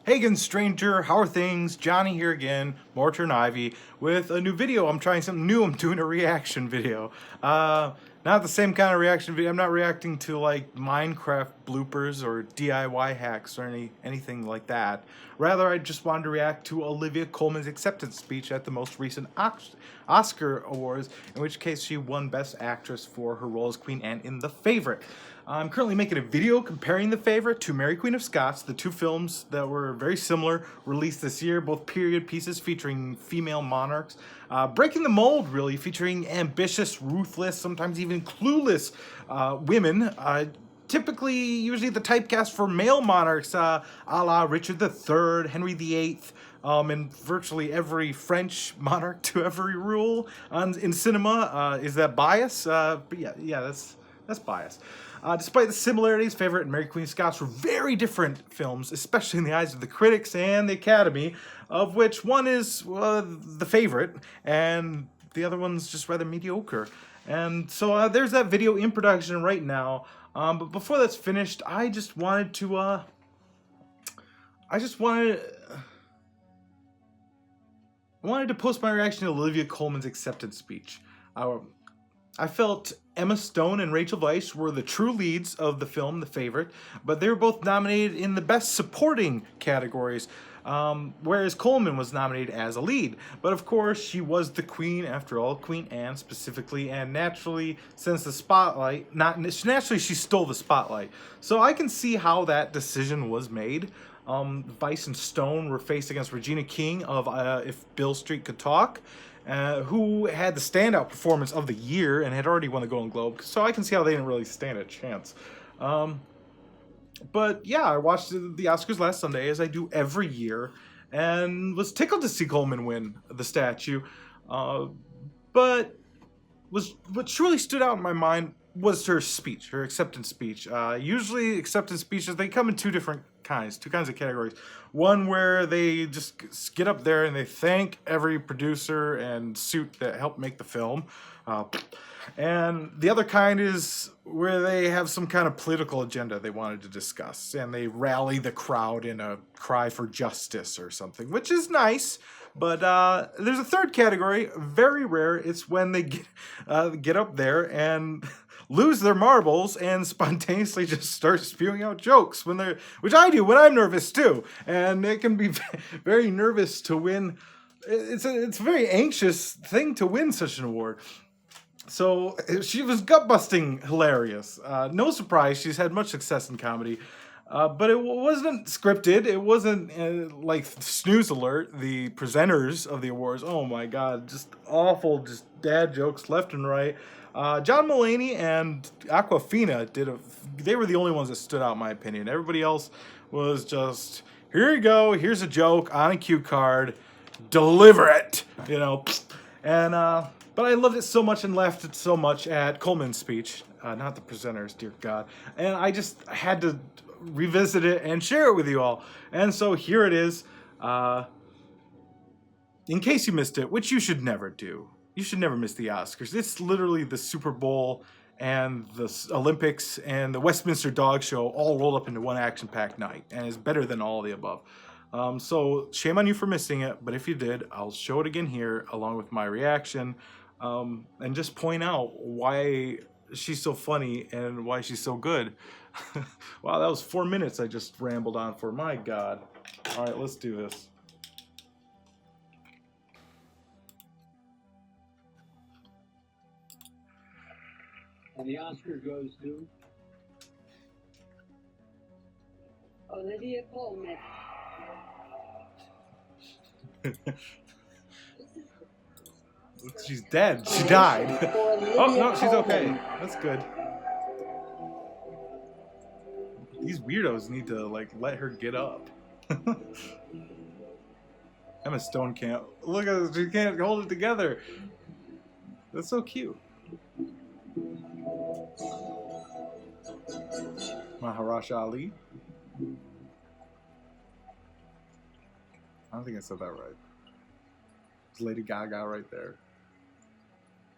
Hey again, stranger, how are things? Johnny here again, Mortar and Ivy, with a new video. I'm trying something new. I'm doing a reaction video. Not the same kind of reaction video. I'm not reacting to like Minecraft bloopers or DIY hacks or anything like that. Rather, I just wanted to react to Olivia Colman's acceptance speech at the most recent Oscar Awards, in which case she won Best Actress for her role as Queen Anne in The Favourite. I'm currently making a video comparing The Favourite to Mary Queen of Scots, the two films that were very similar, released this year, both period pieces featuring female monarchs. Breaking the mold, really, featuring ambitious, ruthless, sometimes even clueless women. Typically, usually the typecast for male monarchs, a la Richard III, Henry VIII, and virtually every French monarch to ever rule in cinema. Is that bias? But yeah, that's bias. Despite the similarities, Favourite and Mary Queen of Scots were very different films, especially in the eyes of the critics and the Academy, of which one is The Favourite, and the other one's just rather mediocre. And so there's that video in production right now. But before that's finished, I wanted to post my reaction to Olivia Colman's acceptance speech. I felt Emma Stone and Rachel Weisz were the true leads of the film, The Favourite, but they were both nominated in the Best Supporting categories, whereas Colman was nominated as a lead. But of course, she was the queen, after all, Queen Anne specifically, and naturally, since the spotlight, naturally she stole the spotlight. So I can see how that decision was made. Weisz and Stone were faced against Regina King of If Beale Street Could Talk, who had the standout performance of the year and had already won the Golden Globe, so I can see how they didn't really stand a chance. But yeah, I watched the Oscars last Sunday, as I do every year, and was tickled to see Colman win the statue. But what truly stood out in my mind was her speech, her acceptance speech. Usually acceptance speeches, they come in two kinds of categories. One where they just get up there and they thank every producer and suit that helped make the film. And the other kind is where they have some kind of political agenda they wanted to discuss, and they rally the crowd in a cry for justice or something, which is nice. But there's a third category, very rare. It's when they get up there and lose their marbles and spontaneously just start spewing out jokes which I do when I'm nervous too, and it can be very nervous to win. It's a very anxious thing to win such an award. So she was gut-busting hilarious. No surprise, she's had much success in comedy. But it wasn't scripted. It wasn't like Snooze Alert, the presenters of the awards. Oh my god, just awful, just dad jokes left and right. John Mulaney and Aquafina they were the only ones that stood out in my opinion. Everybody else was just, here you go, here's a joke on a cue card, deliver it, you know. And but I loved it so much and laughed it so much at Colman's speech, not the presenters, dear God. And I just had to revisit it and share it with you all. And so here it is. In case you missed it, which you should never do. You should never miss the Oscars. It's literally the Super Bowl and the Olympics and the Westminster Dog Show all rolled up into one action-packed night, and it's better than all of the above. So shame on you for missing it, but if you did, I'll show it again here along with my reaction, and just point out why she's so funny and why she's so good. Wow, that was 4 minutes I just rambled on for. My God. All right, let's do this. And the Oscar goes to Olivia Colman. She's dead. She died. Oh, no, she's okay. That's good. These weirdos need to, like, let her get up. Emma Stone can't. Look at this. She can't hold it together. That's so cute. Maharaj Ali. I don't think I said that right. It's Lady Gaga right there.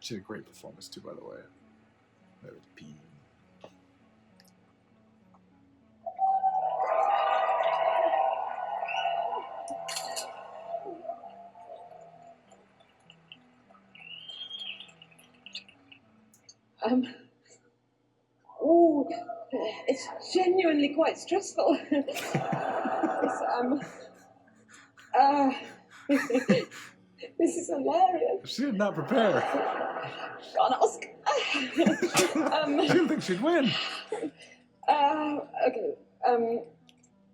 She had a great performance too, by the way. That was P. Oh, it's genuinely quite stressful. Uh, this is hilarious. She did not prepare. Can't ask. She didn't think she'd win. Okay.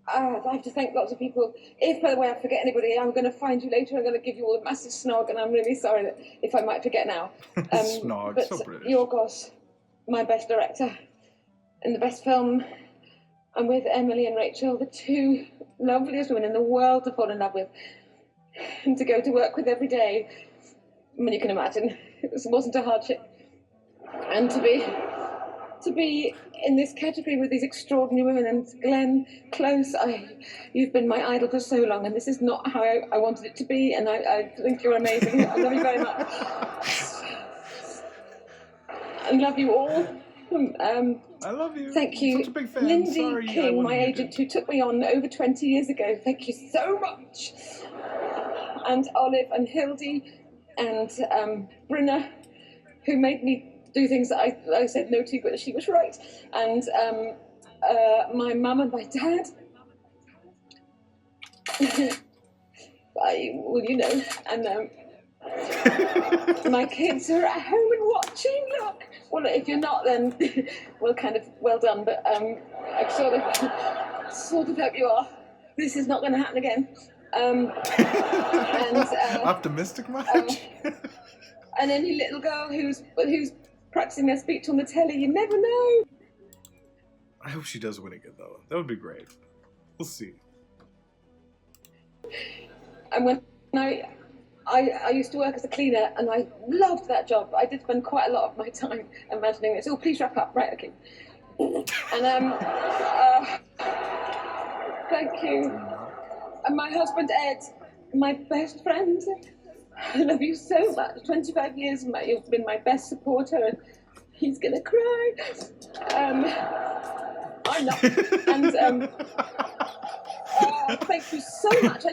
I'd like to thank lots of people. If, by the way, I forget anybody, I'm going to find you later. I'm going to give you all a massive snog, and I'm really sorry that if I might forget now. Snog, but so British. Yorgos, my best director, and the best film. I'm with Emily and Rachel, the two loveliest women in the world to fall in love with, and to go to work with every day. I mean, you can imagine, it wasn't a hardship. And to be in this category with these extraordinary women, and Glenn Close, you've been my idol for so long, and this is not how I wanted it to be, and I think you're amazing. I love you very much. I love you all. I love you. Thank you. I'm such a big fan. Lindsay Sorry, I King, wanted my you to. agent, who took me on over 20 years ago. Thank you so much. And Olive and Hildy and Brynna, who made me do things that I said no to, but she was right. And my mum and my dad. Well, you know. And my kids are at home and watching. Look. Well, if you're not, then well, kind of well done. But I sort of hope you are. This is not going to happen again. Optimistic much? And any little girl who's practicing their speech on the telly, you never know. I hope she does win again, though. That would be great. We'll see. And when I used to work as a cleaner, and I loved that job. I did spend quite a lot of my time imagining this. Oh, please wrap up. Right, okay. And thank you. And my husband Ed, my best friend. I love you so much. 25 years, you've been my best supporter, and he's gonna cry. I'm not. And thank you so much.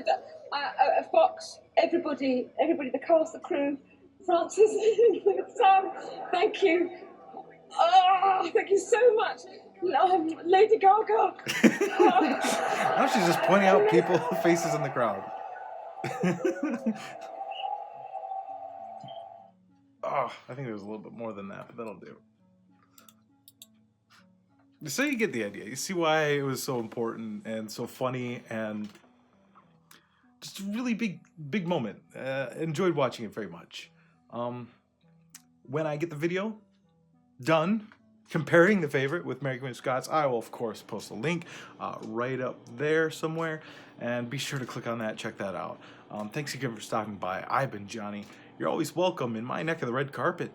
Fox, everybody, the cast, the crew, Francis, Sam, thank you. Oh, thank you so much. Lady Gaga. Now she's just pointing out people, faces in the crowd. Oh, I think there's a little bit more than that, but that'll do. So you get the idea. You see why it was so important and so funny, and just a really big moment. Enjoyed watching it very much. When I get the video done, comparing The Favorite with Mary Queen of Scots, I will, of course, post a link right up there somewhere. And be sure to click on that, check that out. Thanks again for stopping by. I've been Johnny. You're always welcome in my neck of the red carpet.